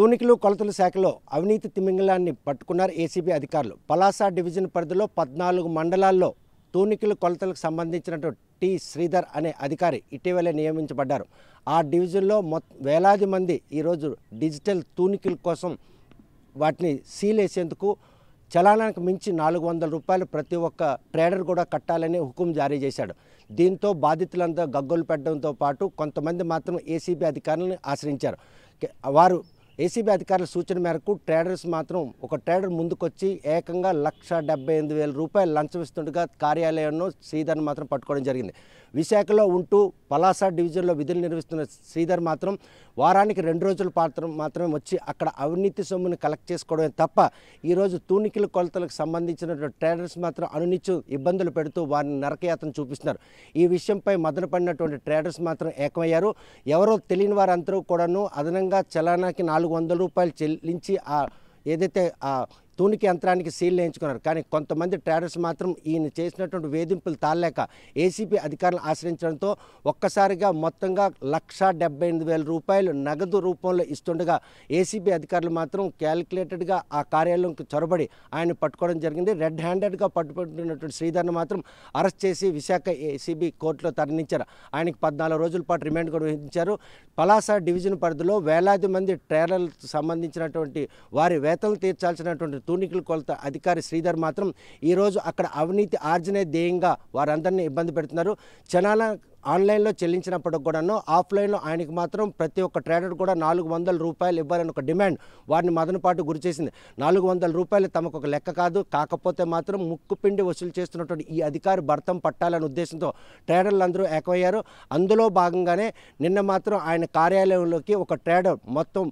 తూనికలు కొలతల శాఖలో అవినీతి తిమింగలాన్ని పట్టుకున్నారు ఏసీబీ అధికారులు. పలాస డివిజన్ పరిధిలో 14 మండలాల్లో తూనికలు కొలతలకు సంబంధించినటువంటి టి శ్రీధర్ అనే అధికారి ఇటీవలే నియమించబడ్డారు. ఆ డివిజన్లో వేలాది మంది ఈరోజు డిజిటల్ తూనికల కోసం వాటిని సీల్ వేసేందుకు చలానానికి మించి 400 రూపాయలు ప్రతి ఒక్క ట్రేడర్ కూడా కట్టాలని హుకుం జారీ చేశాడు. దీంతో బాధితులంతా గగ్గోలు పెట్టడంతో పాటు కొంతమంది మాత్రం ఏసీబీ అధికారులను ఆశ్రయించారు. వారు ఏసీబీ అధికారుల సూచన మేరకు ట్రేడర్స్ మాత్రం ఒక ట్రేడర్ ముందుకొచ్చి ఏకంగా 1,78,000 రూపాయలు లంచం ఇస్తుండగా కార్యాలయంలో శ్రీధర్ని మాత్రం పట్టుకోవడం జరిగింది. విశాఖలో ఉంటూ పలాస డివిజన్లో విధులు నిర్వహిస్తున్న శ్రీధర్ మాత్రం వారానికి 2 రోజుల మాత్రమే వచ్చి అక్కడ అవినీతి సొమ్ముని కలెక్ట్ చేసుకోవడమే తప్ప ఈరోజు తూనికల కొలతలకు సంబంధించినటువంటి ట్రేడర్స్ మాత్రం అనునిత్యం ఇబ్బందులు పెడుతూ వారిని నరకయాతన చూపిస్తున్నారు. ఈ విషయంపై మదన పడినటువంటి ట్రేడర్స్ మాత్రం ఏకమయ్యారు. ఎవరో తెలియని వారందరూ కూడాను అదనంగా చలానాకి 400 రూపాయలు చెల్లించి ఏదైతే తూనిక యంత్రానికి సీల్ వేయించుకున్నారు. కానీ కొంతమంది ట్రేడర్స్ మాత్రం ఈయన చేసినటువంటి వేధింపులు తాళలేక ఏసీబీ అధికారులను ఆశ్రయించడంతో ఒక్కసారిగా మొత్తంగా 1,78,000 రూపాయలు నగదు రూపంలో ఇస్తుండగా ఏసీబీ అధికారులు మాత్రం క్యాలిక్యులేటెడ్గా ఆ కార్యాలయంకి చొరబడి ఆయన పట్టుకోవడం జరిగింది. రెడ్ హ్యాండెడ్గా పట్టుబడినటువంటి శ్రీధర్ని మాత్రం అరెస్ట్ చేసి విశాఖ ఏసీబీ కోర్టులో తరలించారు. ఆయనకి 14 రోజుల పాటు రిమాండ్ కూడా విధించారు. పలాస డివిజన్ పరిధిలో వేలాది మంది ట్రేడర్లకు సంబంధించినటువంటి వారి వేతనం తీర్చాల్సినటువంటి తూనికల కొలత అధికారి శ్రీధర్ మాత్రం ఈరోజు అక్కడ అవినీతి ఆర్జనే ధ్యేయంగా వారందరినీ ఇబ్బంది పెడుతున్నారు. చలానా ఆన్లైన్లో చెల్లించినప్పటికి కూడాను ఆఫ్లైన్లో ఆయనకు మాత్రం ప్రతి ఒక్క ట్రేడర్ కూడా 400 రూపాయలు ఇవ్వాలని ఒక డిమాండ్ వారిని మదనపాటు గురి చేసింది. 400 రూపాయలు తమకు ఒక లెక్క కాదు, కాకపోతే మాత్రం ముక్కుపిండి వసూలు చేస్తున్నటువంటి ఈ అధికారి భర్తం పట్టాలనే ఉద్దేశంతో ట్రేడర్లు అందరూ ఏకమయ్యారు. అందులో భాగంగానే నిన్న మాత్రం ఆయన కార్యాలయంలోకి ఒక ట్రేడర్ మొత్తం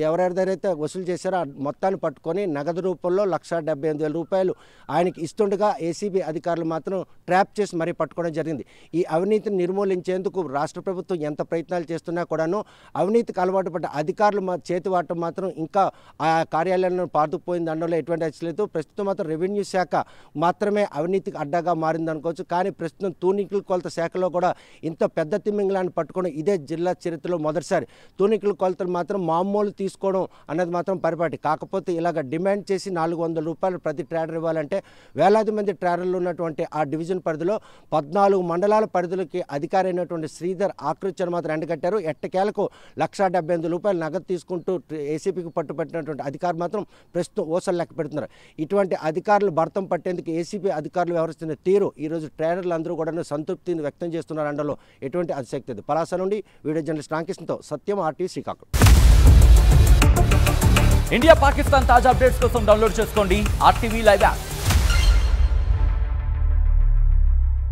ఎవరెవరైతే వసూలు చేశారో ఆ మొత్తాన్ని పట్టుకొని నగదు రూపంలో 1,78,000 రూపాయలు ఆయనకి ఇస్తుండగా ఏసీబీ అధికారులు మాత్రం ట్రాప్ చేసి మరీ పట్టుకోవడం జరిగింది. ఈ అవినీతిని నిర్మూలించేందుకు రాష్ట్ర ప్రభుత్వం ఎంత ప్రయత్నాలు చేస్తున్నా కూడాను అవినీతికి అలవాటు పడ్డ అధికారులు చేతివాటం మాత్రం ఇంకా ఆ కార్యాలయంలో పాతుకుపోయింది అనడంలో ఎటువంటి అచ్చలేదు. ప్రస్తుతం మాత్రం రెవెన్యూ శాఖ మాత్రమే అవినీతికి అడ్డాగా మారిందనుకోవచ్చు. కానీ ప్రస్తుతం తూనికల కొలత శాఖలో కూడా ఇంత పెద్ద తిమింగలాన్ని పట్టుకోవడం ఇదే జిల్లా చరిత్రలో మొదటిసారి. తూనికల కొలతలు మాత్రం మామూలు తీసుకోవడం అన్నది మాత్రం పరిపాటి. కాకపోతే ఇలాగ డిమాండ్ చేసి 400 రూపాయలు ప్రతి ట్రేడర్ ఇవ్వాలంటే వేలాది మంది ట్రేడర్లు ఉన్నటువంటి ఆ డివిజన్ పరిధిలో 14 మండలాల పరిధిలోకి అధికారి అయినటువంటి శ్రీధర్ ఆకృత్యాన్ని మాత్రం ఎండగట్టారు. ఎట్టకేలకు 1,78,000 రూపాయలు నగదు తీసుకుంటూ ఏసీపీకి పట్టుబట్టినటువంటి అధికారులు మాత్రం ప్రస్తుతం ఓసలు లెక్క పెడుతున్నారు. ఇటువంటి అధికారులు భర్తం పట్టేందుకు ఏసీపీ అధికారులు వ్యవహరిస్తున్న తీరు ఈరోజు ట్రేడర్లు అందరూ కూడా సంతృప్తిని వ్యక్తం చేస్తున్నారు అనడంలో ఎటువంటి అతిశక్తి లేదు. పలాస నుండి వీడియో జర్నలిస్ట్ రామకృష్ణతో సత్యం, ఆర్టీవీ, శ్రీకాకుళం. ఇండియా పాకిస్తాన్ తాజా అప్డేట్స్ కోసం డౌన్లోడ్ చేసుకోండి ఆర్టీవీ లైవ్ యాప్.